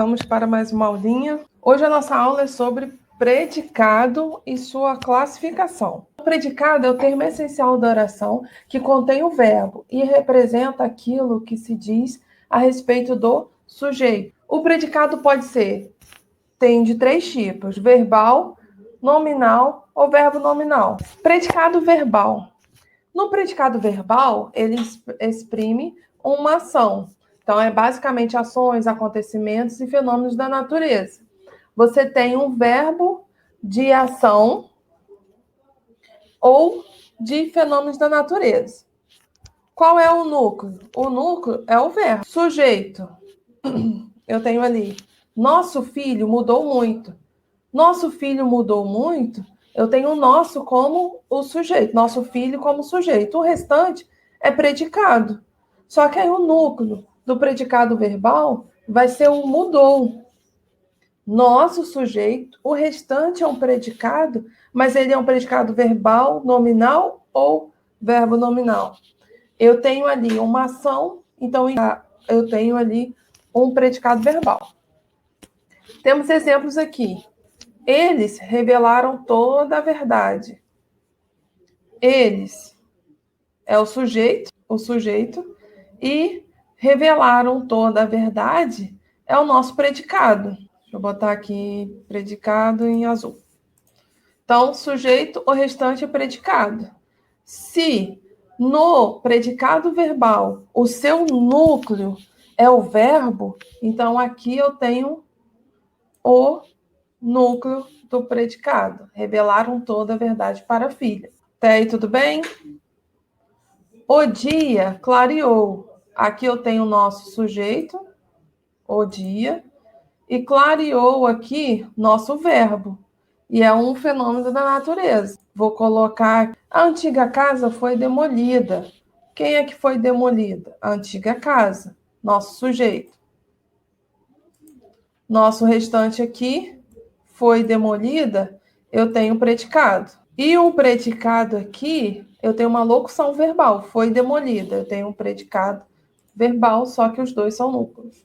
Vamos para mais uma aulinha. Hoje a nossa aula é sobre predicado e sua classificação. O predicado é o termo essencial da oração que contém o verbo e representa aquilo que se diz a respeito do sujeito. O predicado tem de três tipos: verbal, nominal ou verbo nominal. Predicado verbal. No predicado verbal, ele exprime uma ação. Então, é basicamente ações, acontecimentos e fenômenos da natureza. Você tem um verbo de ação ou de fenômenos da natureza. Qual é o núcleo? O núcleo é o verbo. Sujeito. Eu tenho ali, nosso filho mudou muito. Nosso filho mudou muito, eu tenho o nosso como o sujeito, nosso filho como sujeito. O restante é predicado. Só que aí o núcleo do predicado verbal vai ser o mudou. Nosso sujeito, o restante é um predicado, mas ele é um predicado verbal, nominal ou verbo nominal. Eu tenho ali uma ação, então eu tenho ali um predicado verbal. Temos exemplos aqui. Eles revelaram toda a verdade. Eles é o sujeito, e revelaram toda a verdade é o nosso predicado. Deixa eu botar aqui predicado em azul. Então, sujeito, o restante é predicado. Se no predicado verbal o seu núcleo é o verbo, então aqui eu tenho o núcleo do predicado. Revelaram toda a verdade para a filha. Até aí, tudo bem? O dia clareou. Aqui eu tenho o nosso sujeito, o dia, e clareou aqui nosso verbo. E é um fenômeno da natureza. Vou colocar, a antiga casa foi demolida. Quem é que foi demolida? A antiga casa, nosso sujeito. Nosso restante aqui foi demolida, eu tenho predicado. E o predicado aqui, eu tenho uma locução verbal, foi demolida. Eu tenho um predicado verbal, só que os dois são núcleos.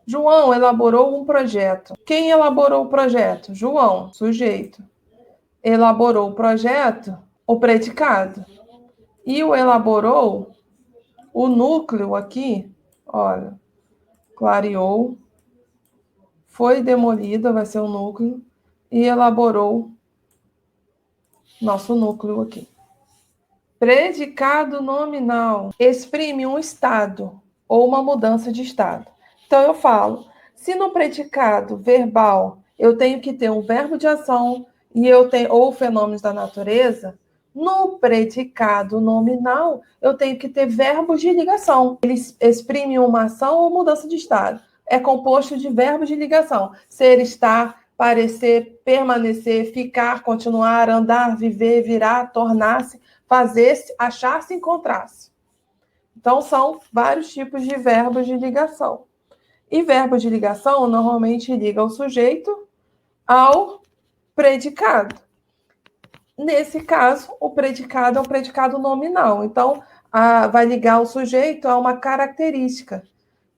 João elaborou um projeto. Quem elaborou o projeto? João, sujeito. Elaborou o projeto, o predicado. E o elaborou, o núcleo aqui, olha, clareou, foi demolida, vai ser o núcleo, e elaborou nosso núcleo aqui. Predicado nominal exprime um estado ou uma mudança de estado. Então, eu falo, se no predicado verbal eu tenho que ter um verbo de ação ou fenômenos da natureza, no predicado nominal eu tenho que ter verbos de ligação. Eles exprimem uma ação ou mudança de estado. É composto de verbos de ligação. Ser, estar, parecer, permanecer, ficar, continuar, andar, viver, virar, tornar-se, fazer-se, achar-se, encontrar-se. Então, são vários tipos de verbos de ligação. E verbo de ligação normalmente liga o sujeito ao predicado. Nesse caso, o predicado é um predicado nominal. Então, vai ligar o sujeito a uma característica.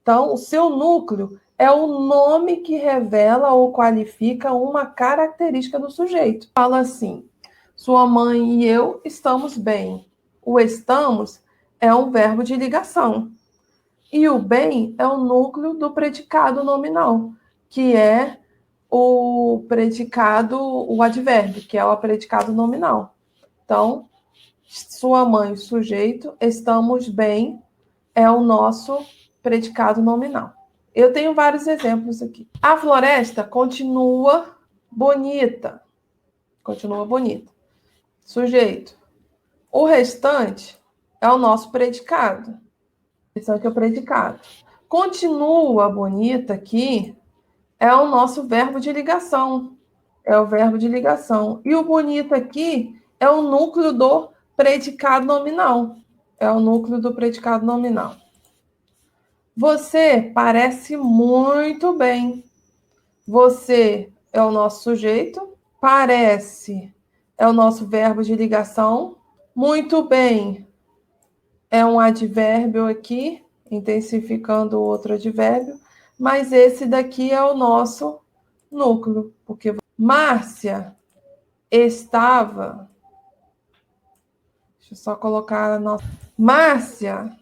Então, o seu núcleo é o nome que revela ou qualifica uma característica do sujeito. Fala assim, sua mãe e eu estamos bem. O estamos é um verbo de ligação. E o bem é o núcleo do predicado nominal, que é o predicado, o advérbio, que é o predicado nominal. Então, sua mãe, sujeito, estamos bem, é o nosso predicado nominal. Eu tenho vários exemplos aqui. A floresta continua bonita. Continua bonita. Sujeito. O restante é o nosso predicado. O restante é o predicado. Continua bonita aqui é o nosso verbo de ligação. É o verbo de ligação. E o bonito aqui é o núcleo do predicado nominal. É o núcleo do predicado nominal. Você parece muito bem. Você é o nosso sujeito. Parece é o nosso verbo de ligação. Muito bem é um advérbio aqui, intensificando o outro advérbio. mas esse daqui é o nosso núcleo. Porque Márcia estava... Deixa eu só colocar a nossa... Márcia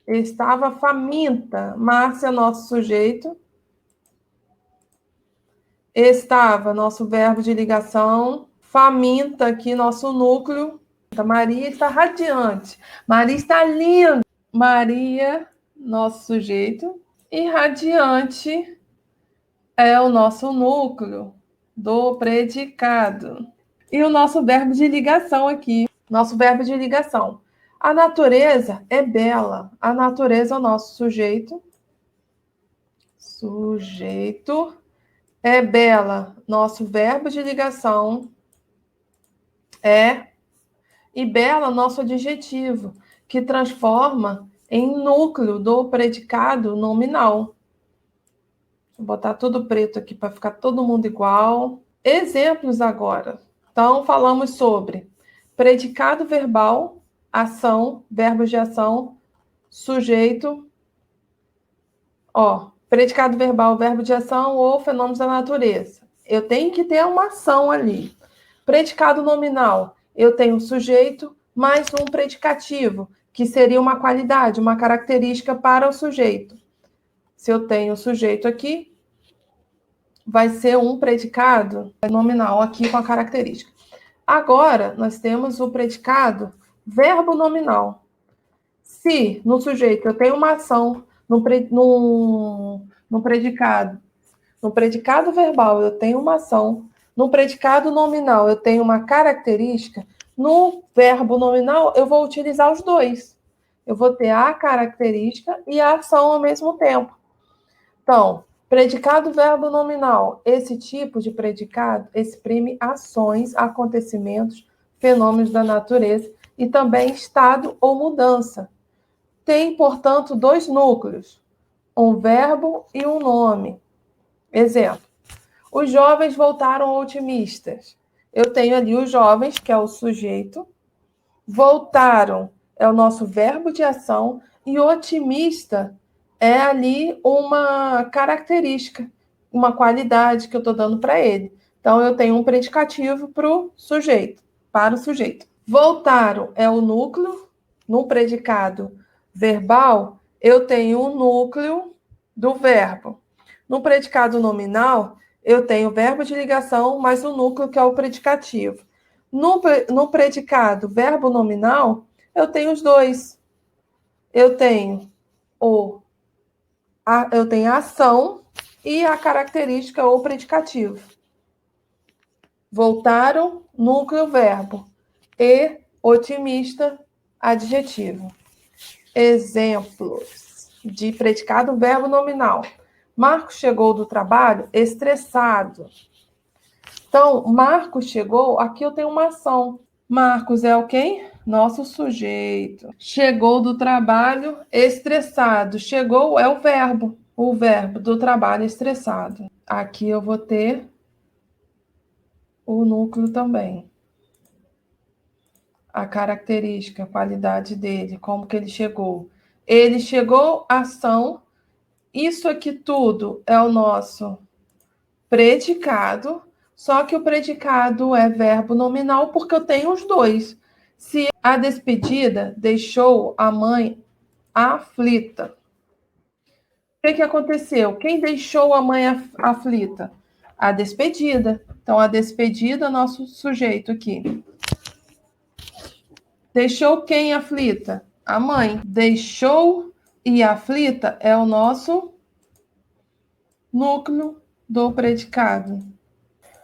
estava faminta. Márcia, nosso sujeito. Estava, nosso verbo de ligação. Faminta, aqui, nosso núcleo. Maria está radiante. Maria está linda. Maria, nosso sujeito. E radiante é o nosso núcleo do predicado. E o nosso verbo de ligação aqui. Nosso verbo de ligação. A natureza é bela. A natureza é o nosso sujeito. Sujeito é bela. Nosso verbo de ligação é. E bela, nosso adjetivo, que transforma em núcleo do predicado nominal. Vou botar tudo preto aqui para ficar todo mundo igual. Exemplos agora. Então, falamos sobre predicado verbal, ação, verbos de ação, sujeito. Predicado verbal, verbo de ação ou fenômenos da natureza. Eu tenho que ter uma ação ali. Predicado nominal, eu tenho sujeito mais um predicativo, que seria uma qualidade, uma característica para o sujeito. Se eu tenho sujeito aqui, vai ser um predicado nominal aqui com a característica. Agora, nós temos o predicado verbo nominal. Se no sujeito eu tenho uma ação, no predicado verbal eu tenho uma ação, no predicado nominal eu tenho uma característica, no verbo nominal eu vou utilizar os dois. Eu vou ter a característica e a ação ao mesmo tempo. Então, predicado verbo nominal, esse tipo de predicado exprime ações, acontecimentos, fenômenos da natureza e também estado ou mudança. Tem, portanto, dois núcleos, um verbo e um nome. Exemplo, os jovens voltaram otimistas. Eu tenho ali os jovens, que é o sujeito, voltaram é o nosso verbo de ação e otimista é ali uma característica, uma qualidade que eu estou dando para ele. Então, eu tenho um predicativo para o sujeito. Voltaram é o núcleo. No predicado verbal, eu tenho o núcleo do verbo. No predicado nominal, eu tenho o verbo de ligação mais o núcleo, que é o predicativo. No predicado verbo nominal, eu tenho os dois. Eu tenho a ação e a característica ou predicativo. Voltaram, núcleo, verbo. E otimista, adjetivo. Exemplos de predicado verbo nominal. Marcos chegou do trabalho estressado. Então, Marcos chegou, aqui eu tenho uma ação. Marcos é o quem? Nosso sujeito. Chegou do trabalho estressado. Chegou é o verbo do trabalho estressado. Aqui eu vou ter o núcleo também. A característica, a qualidade dele, como que ele chegou. Ele chegou, ação. Isso aqui tudo é o nosso predicado, só que o predicado é verbo nominal porque eu tenho os dois. Se a despedida deixou a mãe aflita. O que aconteceu? Quem deixou a mãe aflita? A despedida. Então, a despedida é nosso sujeito aqui. Deixou quem aflita? A mãe. Deixou e aflita é o nosso núcleo do predicado.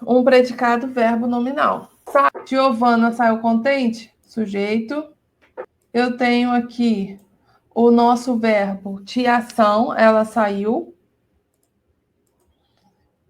Um predicado verbo nominal. Giovana saiu contente? Sujeito. Eu tenho aqui o nosso verbo de ação, ela saiu.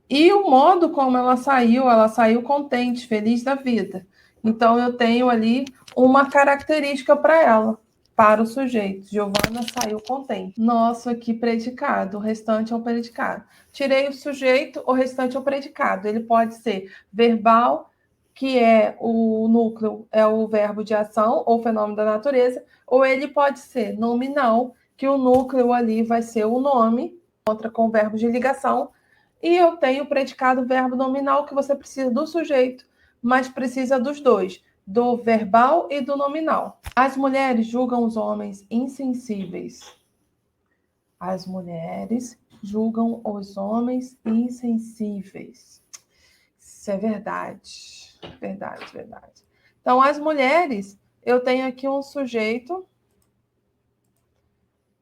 E o modo como ela saiu contente, feliz da vida. Então, eu tenho ali uma característica para ela, para o sujeito. Giovana saiu contente. Nosso aqui predicado, o restante é o predicado. Tirei o sujeito, o restante é o predicado. Ele pode ser verbal, que é o núcleo, é o verbo de ação ou fenômeno da natureza, ou ele pode ser nominal, que o núcleo ali vai ser o nome, encontra com verbos de ligação. E eu tenho o predicado verbo nominal, que você precisa do sujeito, mas precisa dos dois, do verbal e do nominal. As mulheres julgam os homens insensíveis. As mulheres julgam os homens insensíveis. Isso é verdade. Verdade, verdade. Então, as mulheres, eu tenho aqui um sujeito.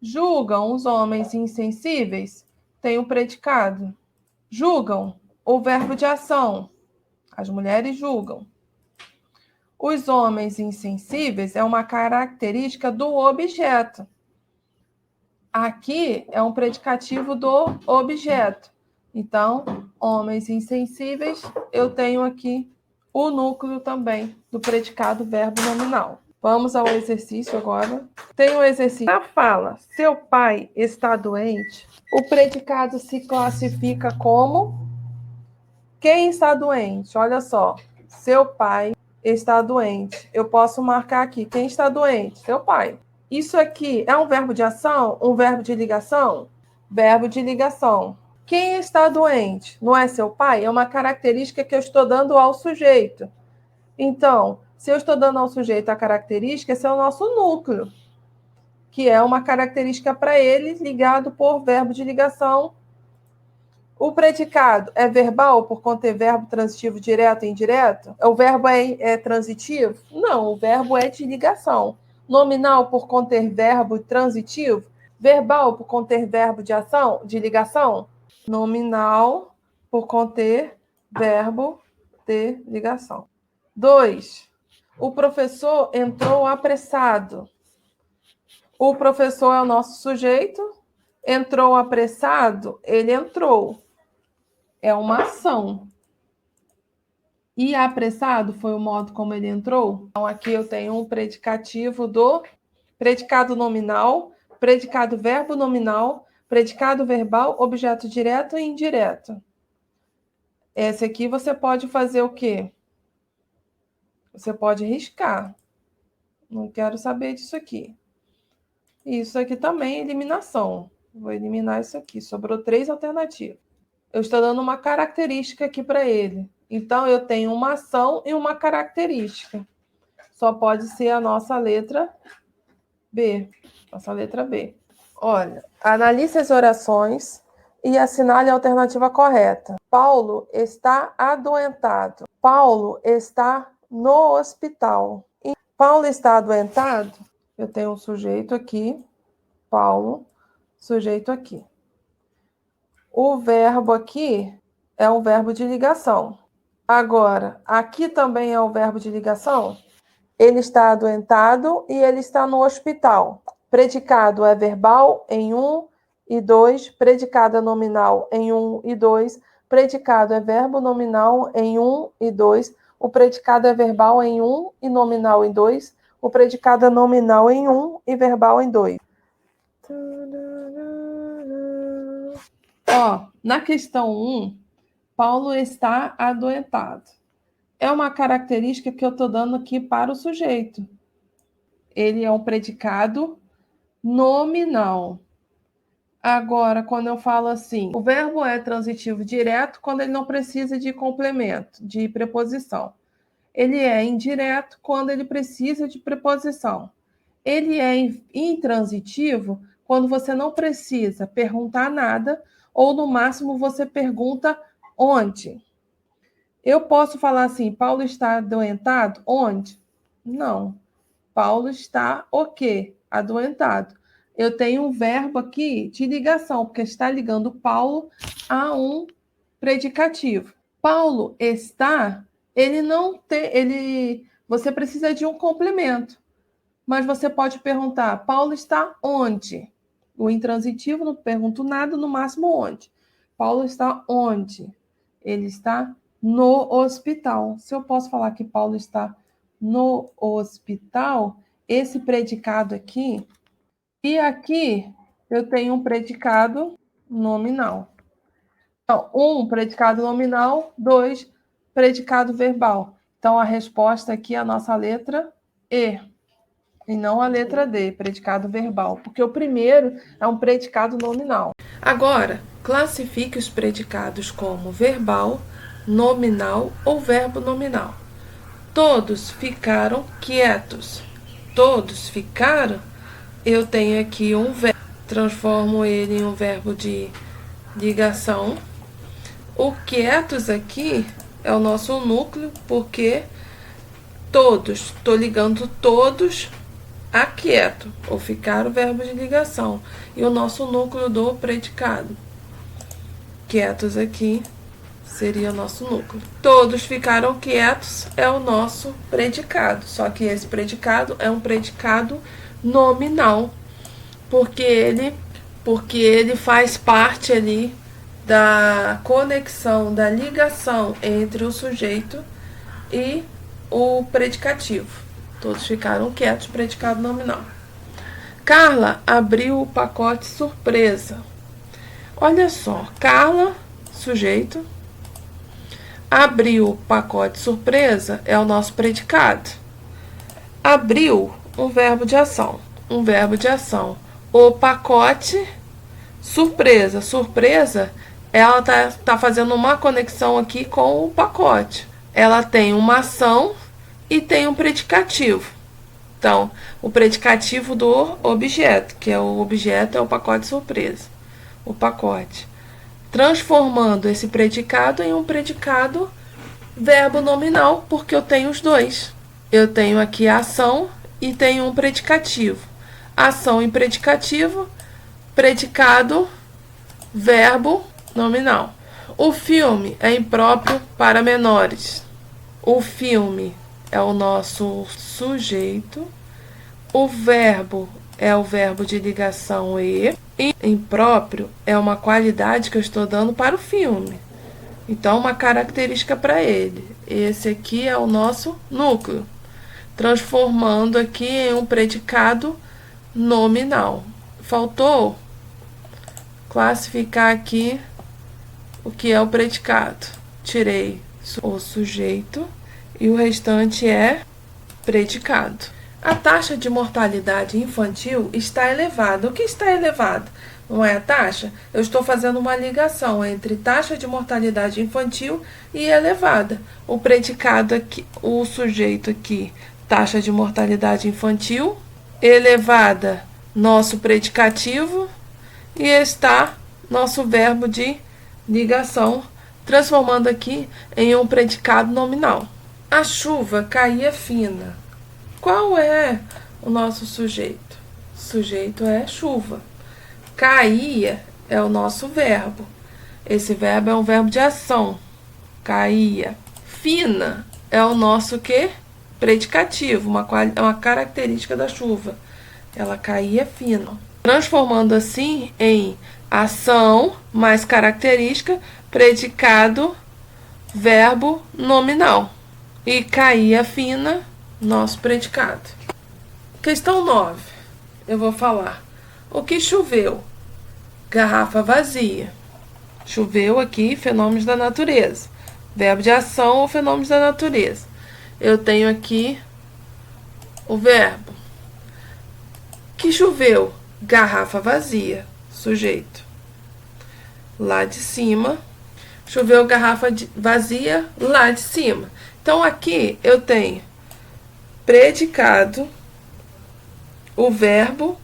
Julgam os homens insensíveis, tem o predicado. Julgam, o verbo de ação. As mulheres julgam. Os homens insensíveis é uma característica do objeto. Aqui é um predicativo do objeto. Então, homens insensíveis, eu tenho aqui o núcleo também do predicado verbo nominal. Vamos ao exercício agora. Tem um exercício. Na fala, seu pai está doente, o predicado se classifica como quem está doente. Olha só, seu pai está doente. Eu posso marcar aqui, quem está doente? Seu pai. Isso aqui é um verbo de ação? Um verbo de ligação? Verbo de ligação. Quem está doente? Não é seu pai? É uma característica que eu estou dando ao sujeito. Então, se eu estou dando ao sujeito a característica, esse é o nosso núcleo, que é uma característica para ele ligado por verbo de ligação. O predicado é verbal por conter verbo transitivo direto e indireto? O verbo é transitivo? Não, o verbo é de ligação. Nominal por conter verbo transitivo? Verbal por conter verbo de ação, de ligação? Nominal por conter verbo de ligação. 2. O professor entrou apressado. O professor é o nosso sujeito. Entrou apressado, ele entrou. É uma ação. E apressado foi o modo como ele entrou. Então, aqui eu tenho um predicativo do predicado nominal, predicado verbo nominal, predicado verbal, objeto direto e indireto. Esse aqui você pode fazer o quê? Você pode riscar. Não quero saber disso aqui. Isso aqui também é eliminação. Vou eliminar isso aqui. Sobrou 3 alternativas. Eu estou dando uma característica aqui para ele. Então, eu tenho uma ação e uma característica. Só pode ser a nossa letra B. Nossa letra B. Olha, analise as orações e assinale a alternativa correta. Paulo está adoentado. Paulo está no hospital. Paulo está adoentado? Eu tenho um sujeito aqui, Paulo, sujeito aqui. O verbo aqui é um verbo de ligação. Agora, aqui também é um verbo de ligação. Ele está adoentado e ele está no hospital. Predicado é verbal em 1 e 2. Predicado é nominal em 1 e 2. Predicado é verbo nominal em 1 e 2. O predicado é verbal em 1 e nominal em 2. O predicado é nominal em 1 e verbal em 2. Ó, na questão 1, Paulo está adoentado. É uma característica que eu estou dando aqui para o sujeito. Ele é um predicado nominal. Agora, quando eu falo assim, o verbo é transitivo direto quando ele não precisa de complemento, de preposição. Ele é indireto quando ele precisa de preposição. Ele é intransitivo quando você não precisa perguntar nada ou, no máximo, você pergunta onde. Eu posso falar assim, Paulo está adoentado? Onde? Não. Paulo está o quê? Adoentado. Eu tenho um verbo aqui de ligação, porque está ligando Paulo a um predicativo. Paulo está, ele não tem, você precisa de um complemento. Mas você pode perguntar, Paulo está onde? O intransitivo, não pergunto nada, no máximo onde. Paulo está onde? Ele está no hospital. Se eu posso falar que Paulo está no hospital, esse predicado aqui, e aqui eu tenho um predicado nominal. Então, 1, predicado nominal, 2, predicado verbal. Então, a resposta aqui é a nossa letra E. E não a letra D, predicado verbal, porque o primeiro é um predicado nominal. Agora, classifique os predicados como verbal, nominal ou verbo nominal. Todos ficaram quietos. Todos ficaram. Eu tenho aqui um verbo, transformo ele em um verbo de ligação. O quietos aqui é o nosso núcleo, porque todos, estou ligando todos a quieto, ou ficar o verbo de ligação. E o nosso núcleo do predicado. Quietos aqui seria o nosso núcleo. Todos ficaram quietos é o nosso predicado, só que esse predicado é um predicado nominal, porque ele faz parte ali da conexão, da ligação entre o sujeito e o predicativo. Todos ficaram quietos, predicado nominal. Carla abriu o pacote surpresa. Olha só, Carla, sujeito, abriu o pacote surpresa é o nosso predicado. Abriu, um verbo de ação. Um verbo de ação. O pacote surpresa. Surpresa, ela tá fazendo uma conexão aqui com o pacote. Ela tem uma ação e tem um predicativo. Então, o predicativo do objeto, que é o objeto, é o pacote surpresa. O pacote. Transformando esse predicado em um predicado verbo nominal, porque eu tenho os dois. Eu tenho aqui a ação e tenho um predicativo. Ação e predicativo, predicado, verbo nominal. O filme é impróprio para menores. O filme é o nosso sujeito. O verbo é o verbo de ligação e impróprio é uma qualidade que eu estou dando para o filme. Então, uma característica para ele. Esse aqui é o nosso núcleo, transformando aqui em um predicado nominal. Faltou classificar aqui o que é o predicado. Tirei o sujeito e o restante é predicado. A taxa de mortalidade infantil está elevada. O que está elevado? Não é a taxa? Eu estou fazendo uma ligação entre taxa de mortalidade infantil e elevada. O predicado aqui, o sujeito aqui, taxa de mortalidade infantil, elevada, nosso predicativo, e está nosso verbo de ligação, transformando aqui em um predicado nominal. A chuva caía fina. Qual é o nosso sujeito? O sujeito é chuva. Caía é o nosso verbo. Esse verbo é um verbo de ação. Caía. Fina é o nosso quê? Predicativo, uma característica da chuva. Ela caía fino. Transformando assim em ação mais característica, predicado, verbo nominal. E caía fina, nosso predicado. Questão 9. Eu vou falar. O que choveu? Garrafa vazia. Choveu aqui, fenômenos da natureza. Verbo de ação ou fenômenos da natureza. Eu tenho aqui o verbo. Que choveu? Garrafa vazia. Sujeito. Lá de cima. Choveu garrafa vazia lá de cima. Então, aqui eu tenho predicado, o verbo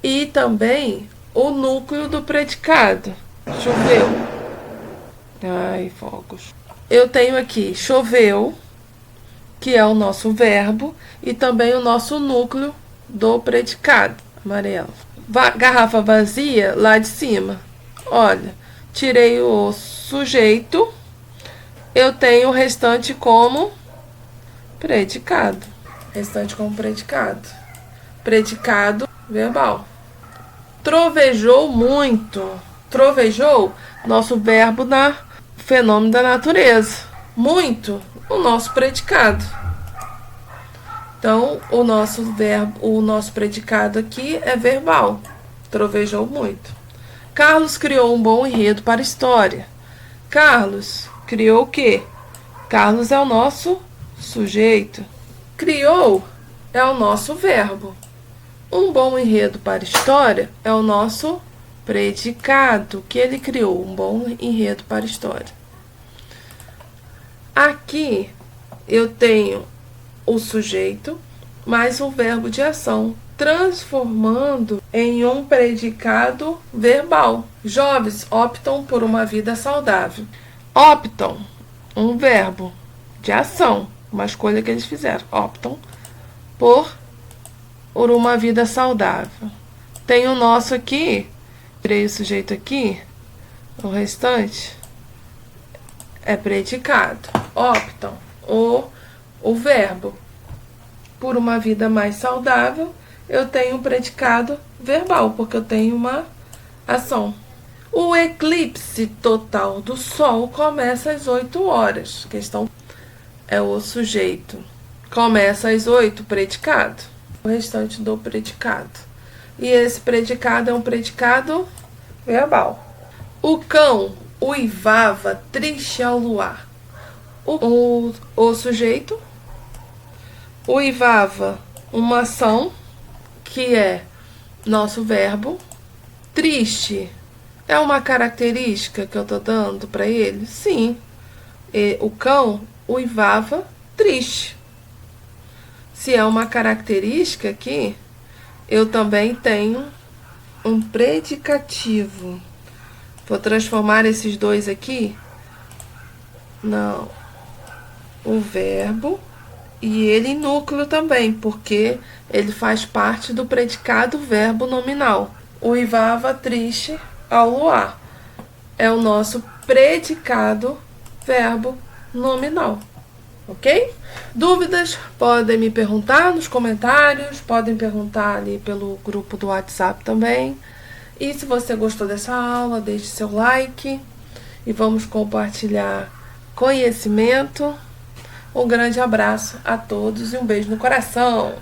e também o núcleo do predicado. Choveu. Ai, fogos. Eu tenho aqui choveu, que é o nosso verbo, e também o nosso núcleo do predicado. Amarelo. Garrafa vazia lá de cima. Olha, tirei o sujeito, eu tenho o restante como predicado. Restante como predicado. Predicado verbal. Trovejou muito. Trovejou, nosso verbo na fenômeno da natureza. Muito, o nosso predicado. Então, o nosso verbo, o nosso predicado aqui é verbal. Trovejou muito. Carlos criou um bom enredo para a história. Carlos criou o quê? Carlos é o nosso sujeito. Criou é o nosso verbo. Um bom enredo para história é o nosso predicado que ele criou. Um bom enredo para história. Aqui eu tenho o sujeito mais o verbo de ação, transformando em um predicado verbal. Jovens optam por uma vida saudável. Optam, um verbo de ação, uma escolha que eles fizeram. Optam por uma vida saudável. Tem o nosso aqui, tirei o sujeito aqui, o restante é predicado. Optam, o verbo por uma vida mais saudável, eu tenho um predicado verbal, porque eu tenho uma ação. O eclipse total do Sol começa às 8 horas. A questão é o sujeito. Começa às 8, predicado. O restante do predicado. E esse predicado é um predicado verbal. O cão uivava triste ao luar. O sujeito uivava, uma ação, que é nosso verbo. Triste é uma característica que eu tô dando para ele? Sim. O cão uivava triste. Se é uma característica aqui, eu também tenho um predicativo. Vou transformar esses dois aqui. Não. O verbo e ele em núcleo também, porque ele faz parte do predicado verbo nominal. Uivava triste ao luar. É o nosso predicado verbo nominal. Ok? Dúvidas? Podem me perguntar nos comentários, podem perguntar ali pelo grupo do WhatsApp também. E se você gostou dessa aula, deixe seu like e vamos compartilhar conhecimento. Um grande abraço a todos e um beijo no coração.